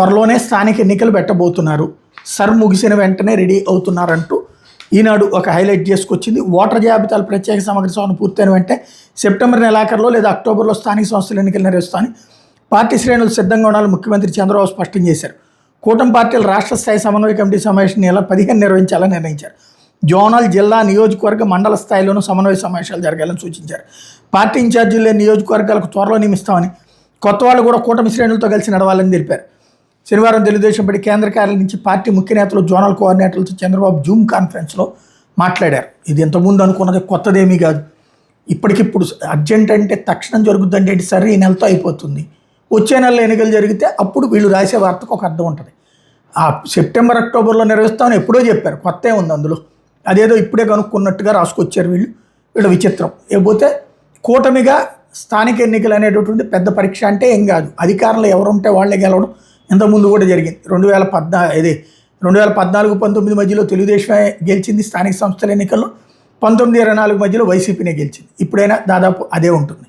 త్వరలోనే స్థానిక ఎన్నికలు పెట్టబోతున్నారు. ముగిసిన వెంటనే రెడీ అవుతున్నారంటూ ఈనాడు ఒక హైలైట్ చేసుకొచ్చింది. ఓటర్ జాబితాల ప్రత్యేక సమగ్ర సవరణ పూర్తయిన వెంటనే సెప్టెంబర్ నెలాఖరులో లేదా అక్టోబర్లో స్థానిక సంస్థల ఎన్నికలు నిర్వహిస్తామని పార్టీ శ్రేణులు సిద్ధంగా ఉండాలని ముఖ్యమంత్రి చంద్రబాబు స్పష్టం చేశారు. కూటమి పార్టీల రాష్ట్ర స్థాయి సమన్వయ కమిటీ సమావేశం నెల 15 నిర్వహించాలని నిర్ణయించారు. జోనల్, జిల్లా, నియోజకవర్గ, మండల స్థాయిలోనూ సమన్వయ సమావేశాలు జరగాలని సూచించారు. పార్టీ ఇన్ఛార్జీలు నియోజకవర్గాలకు త్వరలో నియమిస్తామని, కొత్త వాళ్ళు కూడా కూటమి శ్రేణులతో కలిసి నడవాలని తెలిపారు. శనివారం తెలుగుదేశం పార్టీ కేంద్ర కార్యాలయం నుంచి పార్టీ ముఖ్య నేతలు, జోనల్ కోఆర్డినేటర్లతో చంద్రబాబు జూమ్ కాన్ఫరెన్స్లో మాట్లాడారు. ఇది ఇంతకుముందు అనుకున్నది కొత్తదేమీ కాదు. ఇప్పటికిప్పుడు అర్జెంట్ అంటే తక్షణం జరుగుద్దంటే సరే ఈ నెలతో అయిపోతుంది, వచ్చే నెలలో ఎన్నికలు జరిగితే అప్పుడు వీళ్ళు రాసే వార్తకు ఒక అర్థం ఉంటుంది. ఆ సెప్టెంబర్, అక్టోబర్లో నిర్వహిస్తామని ఎప్పుడో చెప్పారు, కొత్త ఉంది అందులో. అదేదో ఇప్పుడే కనుక్కున్నట్టుగా రాసుకొచ్చారు వీళ్ళు విచిత్రం. లేకపోతే కూటమిగా స్థానిక ఎన్నికలు అనేటటువంటి పెద్ద పరీక్ష అంటే ఏం కాదు. అధికారంలో ఎవరుంటే వాళ్ళే గెలవడం ఇంతకుముందు కూడా జరిగింది. 2014-19 మధ్యలో తెలుగుదేశమే గెలిచింది స్థానిక సంస్థల ఎన్నికల్లో, 19-24 మధ్యలో వైసీపీనే గెలిచింది. ఇప్పుడైనా దాదాపు అదే ఉంటుంది.